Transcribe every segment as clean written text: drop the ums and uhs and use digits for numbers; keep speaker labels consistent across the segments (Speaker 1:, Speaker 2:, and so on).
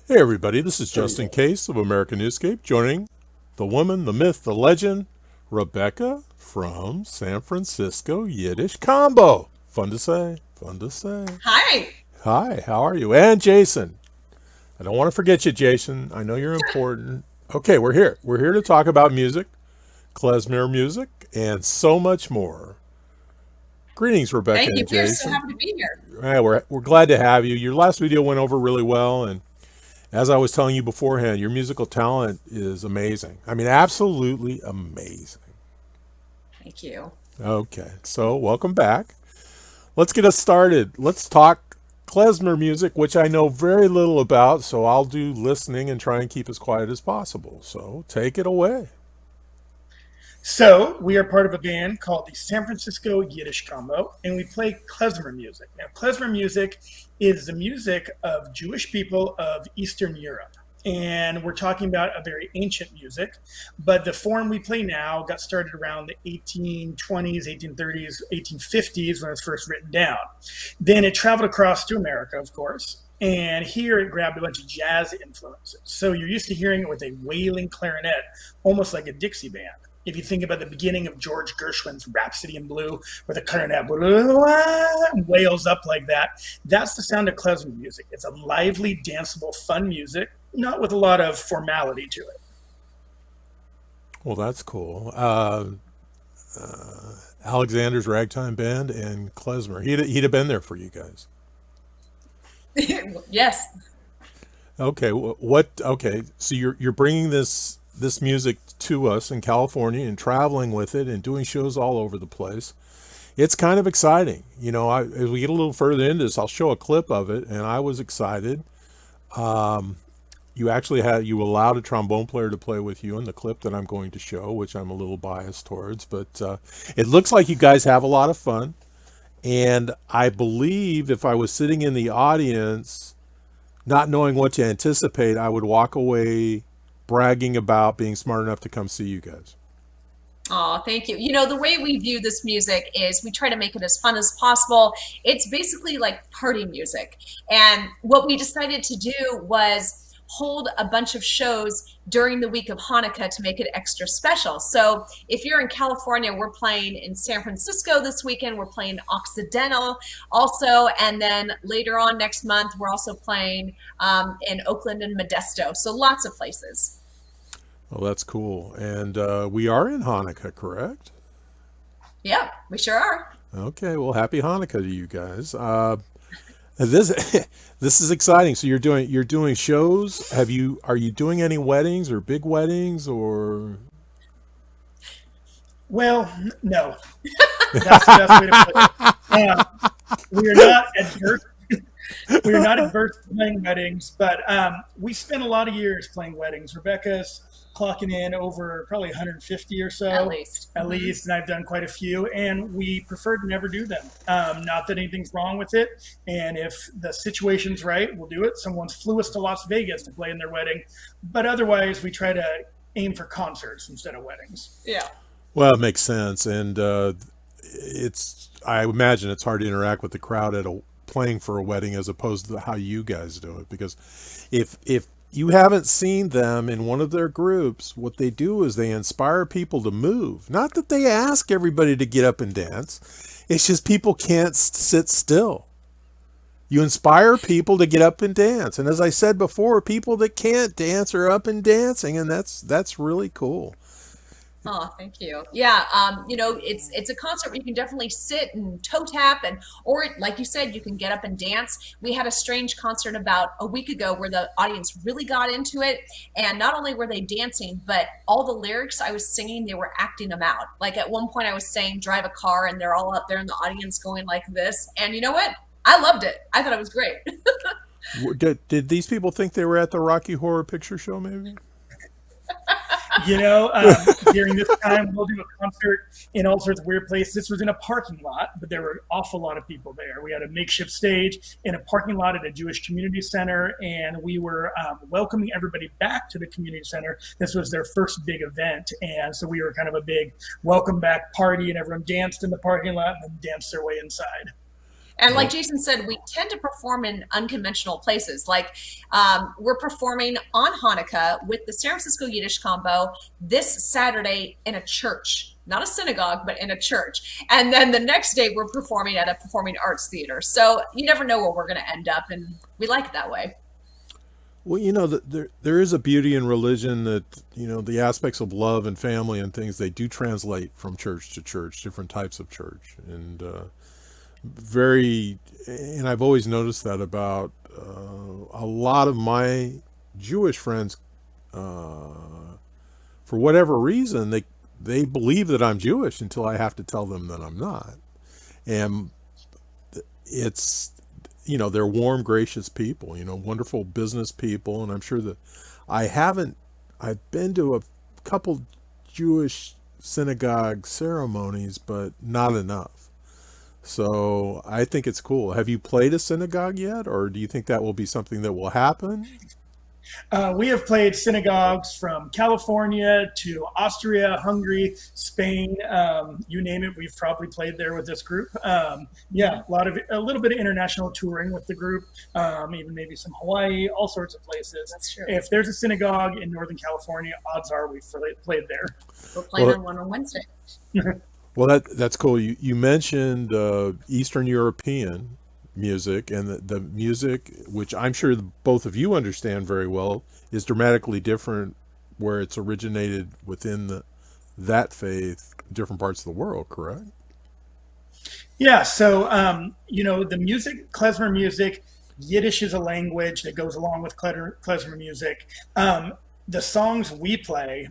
Speaker 1: Hey everybody, this is Justin Case of American Newscape, joining the woman, the myth, the legend, Rebecca from San Francisco Yiddish Combo. Fun to say, fun to say.
Speaker 2: Hi.
Speaker 1: Hi, how are you? And Jason. I don't want to forget you, Jason. I know you're important. Okay, we're here. We're here to talk about music, Klezmer music, and so much more. Greetings, Rebecca
Speaker 2: Thank you.
Speaker 1: and
Speaker 2: We are so
Speaker 1: Jason.
Speaker 2: happy to be here.
Speaker 1: We're glad to have you. Your last video went over really well, and as I was telling you beforehand, your musical talent is amazing. I mean, absolutely amazing.
Speaker 2: Thank you.
Speaker 1: Okay, so welcome back. Let's get us started. Let's talk klezmer music, which I know very little about, so I'll do listening and try and keep as quiet as possible. So take it away.
Speaker 3: So we are part of a band called the San Francisco Yiddish Combo, and we play klezmer music. Now, klezmer music is the music of Jewish people of Eastern Europe. And we're talking about a very ancient music, but the form we play now got started around the 1820s, 1830s, 1850s when it was first written down. Then it traveled across to America, of course, and here it grabbed a bunch of jazz influences. So you're used to hearing it with a wailing clarinet, almost like a Dixie band. If you think about the beginning of George Gershwin's Rhapsody in Blue, where the clarinet wails up like that, that's the sound of klezmer music. It's a lively, danceable, fun music, not with a lot of formality to it.
Speaker 1: Well, that's cool. Alexander's Ragtime Band and klezmer. He'd have been there for you guys.
Speaker 2: Yes.
Speaker 1: Okay, what? Okay, so you're bringing this music to us in California and traveling with it and doing shows all over the place. It's kind of exciting, you know. As we get a little further into this, I'll show a clip of it, and I was excited. You allowed a trombone player to play with you in the clip that I'm going to show, which I'm a little biased towards, but it looks like you guys have a lot of fun. And I believe if I was sitting in the audience not knowing what to anticipate, I would walk away bragging about being smart enough to come see you guys.
Speaker 2: Oh, thank you. You know, the way we view this music is we try to make it as fun as possible. It's basically like party music. And what we decided to do was hold a bunch of shows during the week of Hanukkah to make it extra special. So if you're in California, we're playing in San Francisco this weekend. We're playing Occidental also. And then later on next month, we're also playing in Oakland and Modesto. So lots of places.
Speaker 1: Well, that's cool. And we are in Hanukkah, correct?
Speaker 2: Yeah, we sure are.
Speaker 1: Okay, well, happy Hanukkah to you guys. This this is exciting. So you're doing shows. Are you doing any weddings or big weddings or?
Speaker 3: Well, no, that's the best way to put it. We are not adverse. We are not adverse to playing weddings, but we spent a lot of years playing weddings. Rebecca's clocking in over probably 150 or
Speaker 2: At
Speaker 3: so,
Speaker 2: least.
Speaker 3: at
Speaker 2: Mhm.
Speaker 3: least, and I've done quite a few, and we prefer to never do them. Not that anything's wrong with it, and if the situation's right, we'll do it. Someone's flew us to Las Vegas to play in their wedding, but otherwise, we try to aim for concerts instead of weddings.
Speaker 2: Yeah.
Speaker 1: Well, it makes sense, and it's I imagine it's hard to interact with the crowd at a playing for a wedding as opposed to how you guys do it. Because if you haven't seen them in one of their groups, what they do is they inspire people to move. Not that they ask everybody to get up and dance. It's just people can't sit still. You inspire people to get up and dance. And as I said before, people that can't dance are up and dancing, and that's really cool.
Speaker 2: Oh, thank you. Yeah, you know, it's a concert where you can definitely sit and toe tap or like you said, you can get up and dance. We had a strange concert about a week ago where the audience really got into it, and not only were they dancing, but all the lyrics I was singing, they were acting them out. Like at one point I was saying drive a car and they're all up there in the audience going like this. And you know what? I loved it. I thought it was great.
Speaker 1: Did these people think they were at the Rocky Horror Picture Show? Maybe.
Speaker 3: During this time, we'll do a concert in all sorts of weird places. This was in a parking lot, but there were an awful lot of people there. We had a makeshift stage in a parking lot at a Jewish community center, and we were welcoming everybody back to the community center. This was their first big event, and so we were kind of a big welcome back party, and everyone danced in the parking lot and then danced their way inside.
Speaker 2: And like
Speaker 1: Oh,
Speaker 2: Jason said, we tend to perform in unconventional places. Like we're performing on Hanukkah with the San Francisco Yiddish Combo this Saturday in a church, not a synagogue, but in a church. And then the next day we're performing at a performing arts theater. So you never know where we're going to end up, and we like it that way.
Speaker 1: well, there is a beauty in religion that the aspects of love and family and things they do translate from church to church, different types of church, and very. And I've always noticed that about a lot of my Jewish friends. For whatever reason, they believe that I'm Jewish until I have to tell them that I'm not, and it's they're warm, gracious people, wonderful business people, and I'm sure that I haven't I've been to a couple Jewish synagogue ceremonies, but not enough. So I think it's cool. Have you played a synagogue yet, or do you think that will be something that will happen?
Speaker 3: We have played synagogues from California to Austria, Hungary, Spain, you name it. We've probably played there with this group. Yeah, a little bit of international touring with the group, even maybe some Hawaii, all sorts of places.
Speaker 2: That's true.
Speaker 3: If there's a synagogue in Northern California, odds are we've played there.
Speaker 2: We're playing
Speaker 1: Well,
Speaker 2: on one on Wednesday.
Speaker 1: well, that's cool. You mentioned Eastern European music, and the music, which I'm sure both of you understand very well, is dramatically different where it's originated within that faith, different parts of the world. Correct?
Speaker 3: Yeah, so the music, klezmer music, Yiddish is a language that goes along with klezmer music. The songs we play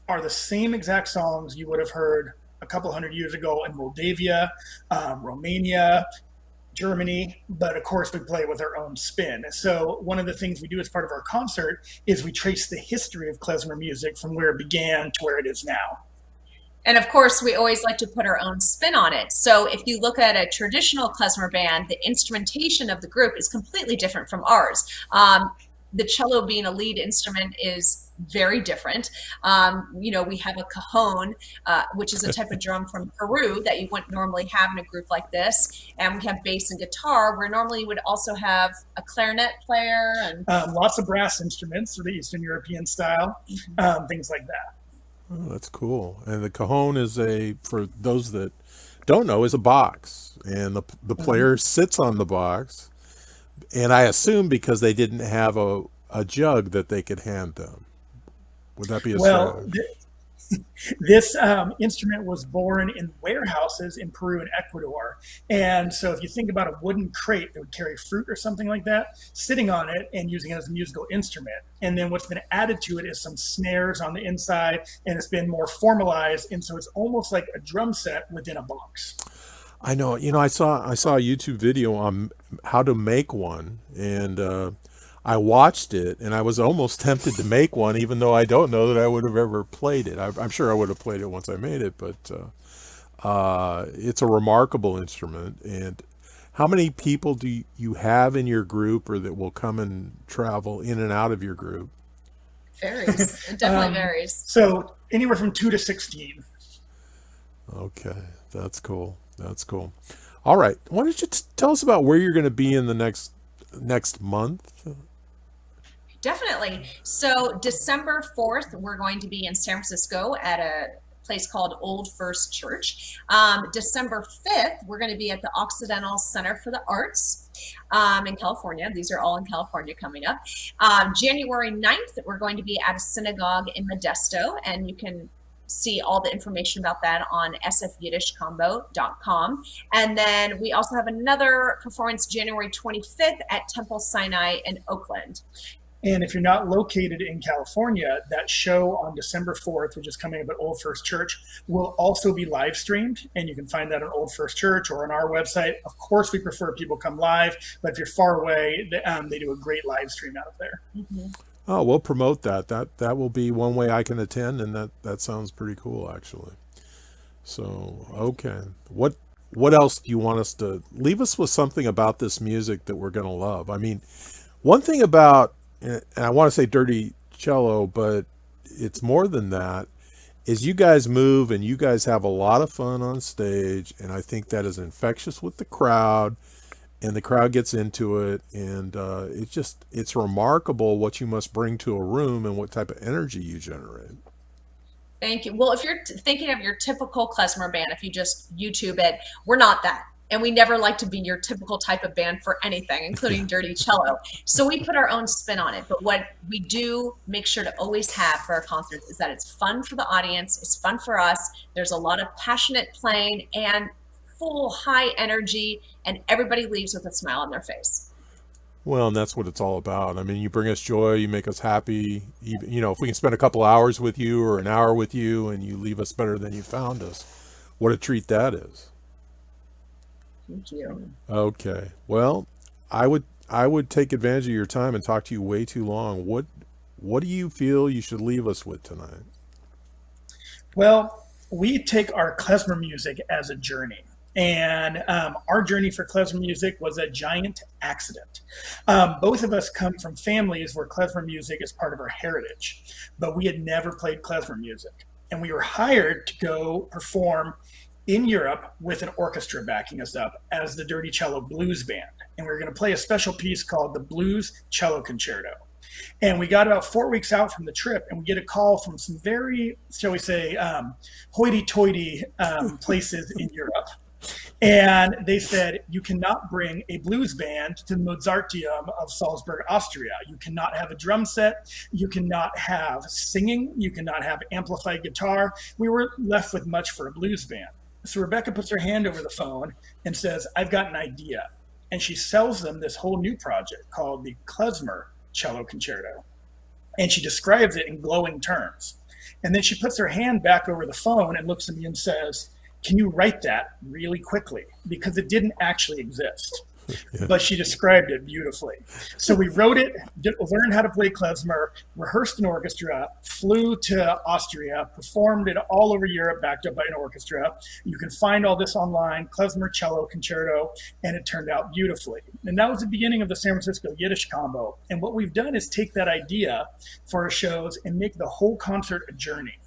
Speaker 3: are the same exact songs you would have heard a couple hundred years ago in Moldavia, Romania, Germany, but of course we play with our own spin. So one of the things we do as part of our concert is we trace the history of klezmer music from where it began to where it is now.
Speaker 2: And of course, we always like to put our own spin on it. So if you look at a traditional klezmer band, the instrumentation of the group is completely different from ours. The cello being a lead instrument is very different. We have a cajon, which is a type of drum from Peru that you wouldn't normally have in a group like this. And we have bass and guitar, where normally you would also have a clarinet player and
Speaker 3: Lots of brass instruments, the Eastern European style, things like that.
Speaker 1: Oh, that's cool. And the cajon for those that don't know, is a box, and the player sits on the box. And I assume because they didn't have a jug that they could hand them. Would that be a
Speaker 3: Well,
Speaker 1: strategy?
Speaker 3: this instrument was born in warehouses in Peru and Ecuador. And so if you think about a wooden crate that would carry fruit or something like that, sitting on it and using it as a musical instrument. And then what's been added to it is some snares on the inside, and it's been more formalized. And so it's almost like a drum set within a box.
Speaker 1: I know. I saw a YouTube video on how to make one, and I watched it, and I was almost tempted to make one, even though I don't know that I would have ever played it. I'm sure I would have played it once I made it, but it's a remarkable instrument. And how many people do you have in your group, or that will come and travel in and out of your group?
Speaker 2: varies. It definitely varies.
Speaker 3: So anywhere from 2 to 16.
Speaker 1: Okay, that's cool. That's cool. All right, why don't you tell us about where you're going to be in the next month?
Speaker 2: Definitely. So December 4th, we're going to be in San Francisco at a place called Old First Church. December 5th, we're going to be at the Occidental Center for the Arts in California. These are all in California coming up. January 9th, we're going to be at a synagogue in Modesto, and you can see all the information about that on sfyiddishcombo.com. And then we also have another performance January 25th at Temple Sinai in Oakland.
Speaker 3: And if you're not located in California, that show on December 4th, which is coming up at Old First Church, will also be live streamed. And you can find that on Old First Church or on our website. Of course, we prefer people come live, but if you're far away, they do a great live stream out of there.
Speaker 2: Mm-hmm.
Speaker 1: Oh, we'll promote that. That will be one way I can attend, and that sounds pretty cool, actually. So, okay. What else do you want us to leave us with? Something about this music that we're going to love? I mean, one thing about, and I want to say dirty cello, but it's more than that, is you guys move and you guys have a lot of fun on stage, and I think that is infectious with the crowd. and the crowd gets into it, and it's remarkable what you must bring to a room and what type of energy you generate.
Speaker 2: Thank you. Well, if you're thinking of your typical klezmer band, if you just YouTube it, we're not that. And we never like to be your typical type of band for anything, including dirty cello. So we put our own spin on it. But what we do make sure to always have for our concerts is that it's fun for the audience, it's fun for us. There's a lot of passionate playing and full high energy, and everybody leaves with a smile on their face.
Speaker 1: Well, and that's what it's all about. I mean, you bring us joy, you make us happy. Even, if we can spend a couple hours with you or an hour with you, and you leave us better than you found us, what a treat that is.
Speaker 2: Thank you.
Speaker 1: Okay. Well, I would take advantage of your time and talk to you way too long. What do you feel you should leave us with tonight?
Speaker 3: Well, we take our klezmer music as a journey. And our journey for klezmer music was a giant accident. Both of us come from families where klezmer music is part of our heritage, but we had never played klezmer music. And we were hired to go perform in Europe with an orchestra backing us up as the Dirty Cello Blues Band. And we were going to play a special piece called the Blues Cello Concerto. And we got about 4 weeks out from the trip, and we get a call from some very, shall we say, hoity-toity places in Europe. And they said, you cannot bring a blues band to the Mozarteum of Salzburg, Austria. You cannot have a drum set. You cannot have singing. You cannot have amplified guitar. We were left with much for a blues band. So Rebecca puts her hand over the phone and says, I've got an idea. And she sells them this whole new project called the Klezmer Cello Concerto. And she describes it in glowing terms. And then she puts her hand back over the phone and looks at me and says, can you write that really quickly? Because it didn't actually exist. Yeah. But she described it beautifully. So we wrote it, learned how to play klezmer, rehearsed an orchestra, flew to Austria, performed it all over Europe, backed up by an orchestra. You can find all this online, Klezmer Cello Concerto, and it turned out beautifully. And that was the beginning of the San Francisco Yiddish Combo. And what we've done is take that idea for our shows and make the whole concert a journey.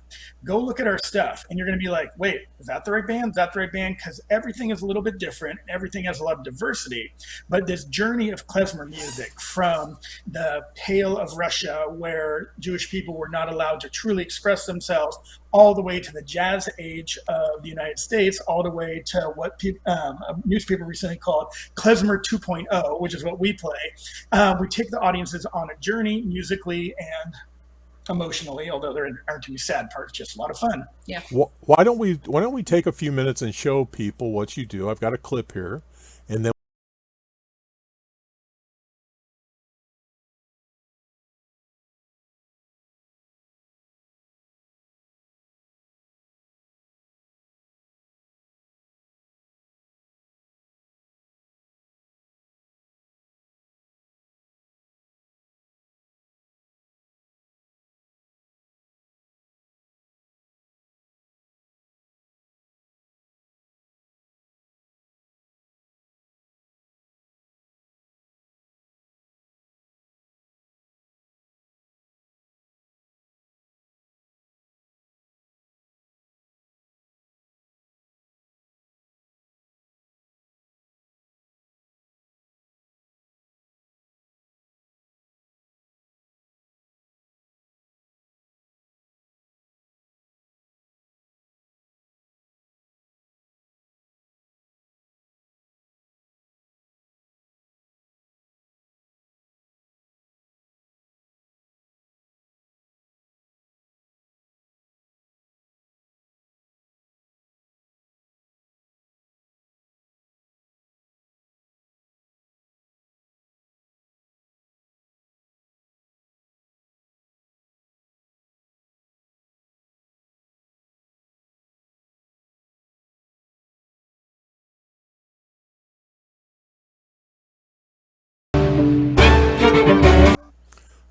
Speaker 3: Go look at our stuff and you're going to be like, wait, is that the right band? Is that the right band? Because everything is a little bit different. Everything has a lot of diversity. But this journey of klezmer music from the Pale of Russia, where Jewish people were not allowed to truly express themselves, all the way to the jazz age of the United States, all the way to what a newspaper recently called Klezmer 2.0, which is what we play. We take the audiences on a journey musically and emotionally, although there aren't any sad parts, just a lot of fun.
Speaker 2: Yeah.
Speaker 1: Why don't we take a few minutes and show people what you do? I've got a clip here, and then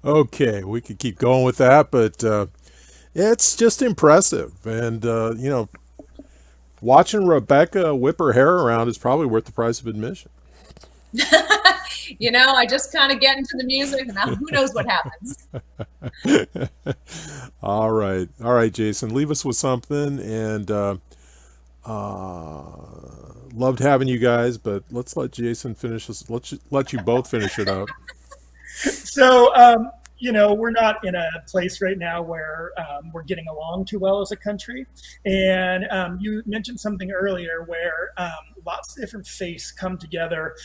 Speaker 1: okay, we could keep going with that, but it's just impressive, and watching Rebecca whip her hair around is probably worth the price of admission.
Speaker 2: I just kind of get into the music, and now who knows what happens.
Speaker 1: All right, Jason, leave us with something, and Loved having you guys, but let's let Jason finish this. Let you both finish it up.
Speaker 3: So, we're not in a place right now where we're getting along too well as a country. And you mentioned something earlier where lots of different faiths come together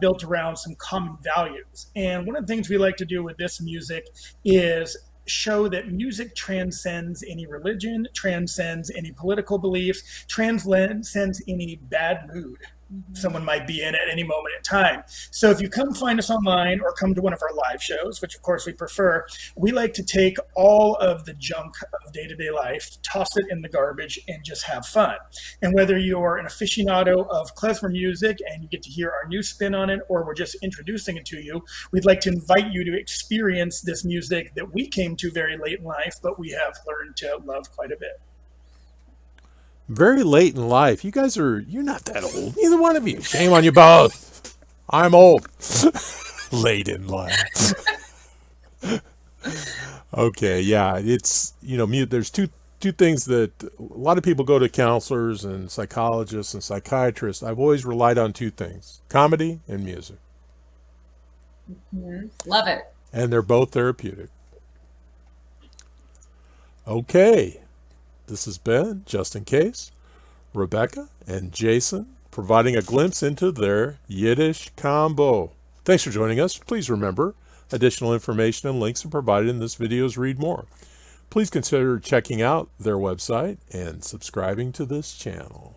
Speaker 3: built around some common values. And one of the things we like to do with this music is show that music transcends any religion, transcends any political beliefs, transcends any bad mood someone might be in at any moment in time. So if you come find us online or come to one of our live shows, which of course we prefer, we like to take all of the junk of day-to-day life, toss it in the garbage, and just have fun. And whether you're an aficionado of klezmer music and you get to hear our new spin on it, or we're just introducing it to you, we'd like to invite you to experience this music that we came to very late in life, but we have learned to love quite a bit.
Speaker 1: Very late in life. You're not that old. Neither one of you. Shame on you both. I'm old. Late in life. Okay, yeah. It's, there's two things that a lot of people go to counselors and psychologists and psychiatrists. I've always relied on two things: comedy and music.
Speaker 2: Love it.
Speaker 1: And they're both therapeutic. Okay. This has been, just in case, Rebecca and Jason providing a glimpse into their Yiddish combo. Thanks for joining us. Please remember, additional information and links are provided in this video's Read More. Please consider checking out their website and subscribing to this channel.